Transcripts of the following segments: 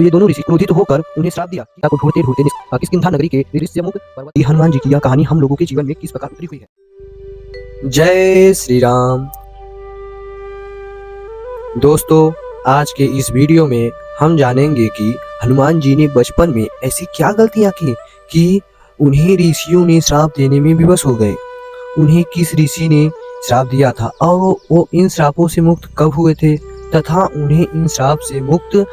ये दोनों ऋषि क्रोधित होकर उन्हें श्राप दिया। सीता को ढूंढते ढूंढते किष्किंधा नगरी के ऋष्यमुख पर्वत। हनुमान जी की यह कहानी हम लोगों के जीवन में किस प्रकार उतरी हुई है। जय श्री राम। दोस्तों, आज के इस वीडियो में हम जानेंगे कि हनुमान जी ने बचपन में ऐसी क्या गलतियां की कि उन्हें ऋषियों ने श्राप देने में विवश हो गए। उन्हें किस ऋषि ने श्राप दिया था और वो इन श्रापों से मुक्त कब हुए थे तथा उन्हें इन श्राप से मुक्त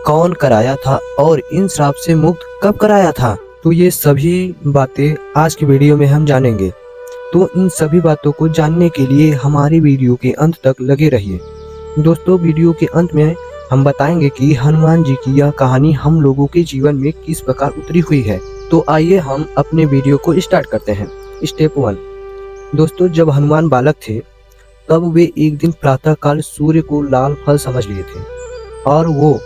कौन कराया था और इन श्राप से मुक्त कब कराया था। तो ये सभी बातें आज की वीडियो में हम जानेंगे। तो इन सभी बातों को जानने के लिए हमारी वीडियो के अंत तक लगे रहिए। दोस्तों, वीडियो के अंत में हम बताएंगे कि हनुमान जी की यह कहानी हम लोगों के जीवन में किस प्रकार उतरी हुई है। तो आइए हम अपने वीडियो को स्टार्ट करते हैं। स्टेप 1। दोस्तों, जब हनुमान बालक थे तब वे एक दिन प्रातःकाल सूर्य को लाल फल समझ लिए थे और वो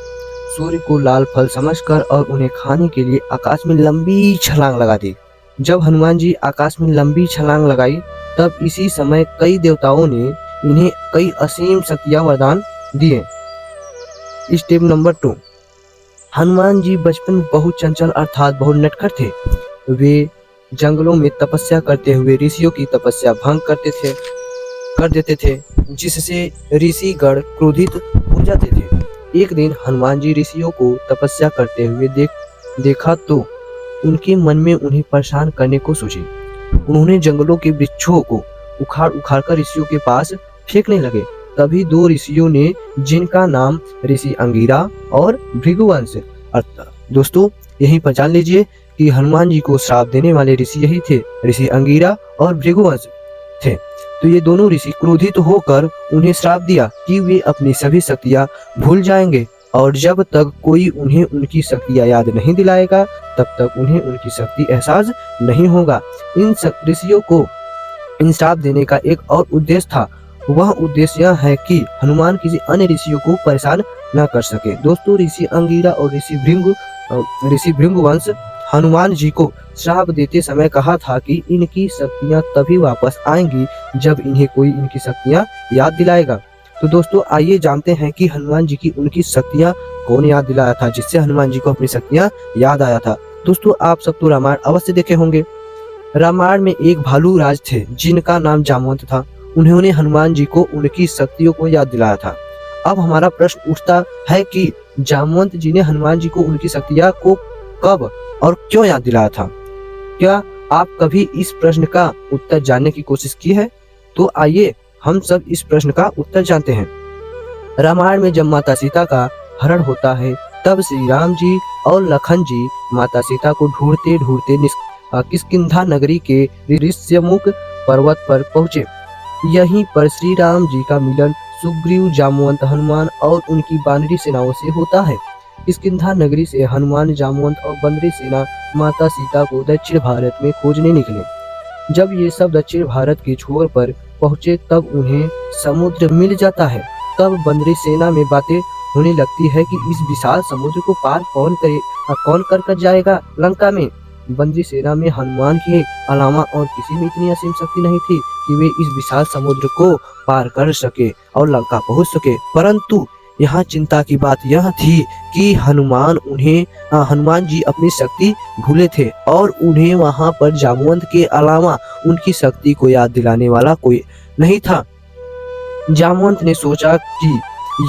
सूर्य को लाल फल समझकर और उन्हें खाने के लिए आकाश में लंबी छलांग लगा दी। जब हनुमान जी आकाश में लंबी छलांग लगाई तब इसी समय कई देवताओं ने इन्हें कई असीम शक्तियां वरदान दिए। Step number 2। हनुमान जी बचपन में बहुत चंचल अर्थात बहुत नटखट थे। वे जंगलों में तपस्या करते हुए ऋषियों की तपस्या भंग कर देते थे, जिससे ऋषिगण क्रोधित हो जाते थे। एक दिन हनुमान जी ऋषियों को तपस्या करते हुए देखा तो उनके मन में उन्हें परेशान करने को सूझी। उन्होंने जंगलों के वृक्षों को उखाड़ कर ऋषियों के पास फेंकने लगे। तभी दो ऋषियों ने, जिनका नाम ऋषि अंगिरा और भृगुवंश, दोस्तों यहीं पर जान लीजिए कि हनुमान जी को श्राप देने वाले ऋषि यही थे, ऋषि अंगिरा और भृगुवंश थे। तो ये दोनों ऋषि क्रोधित होकर उन्हें श्राप दिया कि वे अपनी सभी शक्तियां भूल जाएंगे और जब तक कोई उन्हें उनकी शक्तियां याद नहीं दिलाएगा तब तक उन्हें उनकी शक्ति एहसास नहीं होगा। इन ऋषियों को इन श्राप देने का एक और उद्देश्य था। वह उद्देश्य यह है कि हनुमान किसी अन्य ऋषियों को परेशान न कर सके। दोस्तों, ऋषि अंगिरा और ऋषि भृगुवंश हनुमान जी को श्राप देते समय कहा था कि इनकी शक्तियां तभी वापस आएंगी जब इन्हें कोई इनकी शक्तियां याद दिलाएगा। तो दोस्तों, आइए जानते हैं कि हनुमान जी की उनकी शक्तियां कौन याद दिलाया था, जिससे हनुमान जी को अपनी शक्तियां याद आया था। दोस्तों, आप सब तो रामायण अवश्य देखे होंगे। रामायण में एक भालू राज थे जिनका नाम जामवंत था। उन्होंने हनुमान जी को उनकी शक्तियों को याद दिलाया था। अब हमारा प्रश्न उठता है कि जामवंत जी ने हनुमान जी को उनकी शक्तियां को कब और क्यों याद दिलाया था। क्या आप कभी इस प्रश्न का उत्तर जानने की कोशिश की है? तो आइए हम सब इस प्रश्न का उत्तर जानते हैं। रामायण में जब माता सीता का हरण होता है तब श्री राम जी और लखन जी माता सीता को ढूंढते ढूंढते किष्किंधा नगरी के ऋष्यमुख पर्वत पर पहुँचे। यहीं पर श्री राम जी का मिलन सुग्रीव, जामवंत, हनुमान और उनकी वानरी सेनाओं से होता है। किष्किंधा नगरी से हनुमान, जामवंत और बंदरी सेना माता सीता को दक्षिण भारत में खोजने निकले। जब ये सब दक्षिण भारत के छोर पर पहुंचे तब उन्हें समुद्र मिल जाता है। तब बंदरी सेना में बातें होने लगती है कि इस विशाल समुद्र को पार कौन कर जाएगा लंका में। बंदरी सेना में हनुमान के अलावा और किसी में इतनी असीम शक्ति नहीं थी कि वे इस विशाल समुद्र को पार कर सके और लंका पहुंच सके। परंतु यहाँ चिंता की बात यह थी कि हनुमान जी अपनी शक्ति भूले थे और उन्हें वहां पर जामवंत के अलावा उनकी शक्ति को याद दिलाने वाला कोई नहीं था। जामवंत ने सोचा कि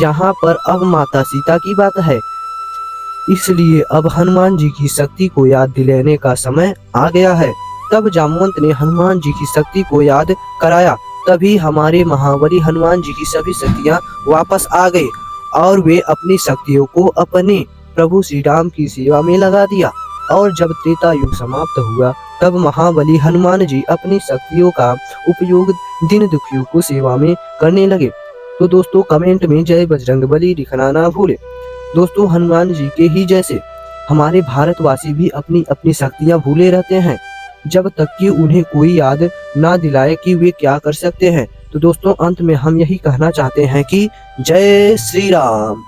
यहाँ पर अब माता सीता की बात है, इसलिए अब हनुमान जी की शक्ति को याद दिलाने का समय आ गया है। तब जामवंत ने हनुमान जी की शक्ति को याद कराया। तभी हमारे महाबली हनुमान जी की सभी शक्तियाँ वापस आ गई और वे अपनी शक्तियों को अपने प्रभु श्री राम की सेवा में लगा दिया। और जब त्रेता युग समाप्त हुआ तब महाबली हनुमान जी अपनी शक्तियों का उपयोग दीन दुखियों को सेवा में करने लगे। तो दोस्तों, कमेंट में जय बजरंगबली लिखना ना भूले। दोस्तों, हनुमान जी के ही जैसे हमारे भारतवासी भी अपनी अपनी शक्तियां भूले रहते हैं जब तक कि उन्हें कोई याद ना दिलाए कि वे क्या कर सकते हैं। तो दोस्तों, अंत में हम यही कहना चाहते हैं कि जय श्री राम।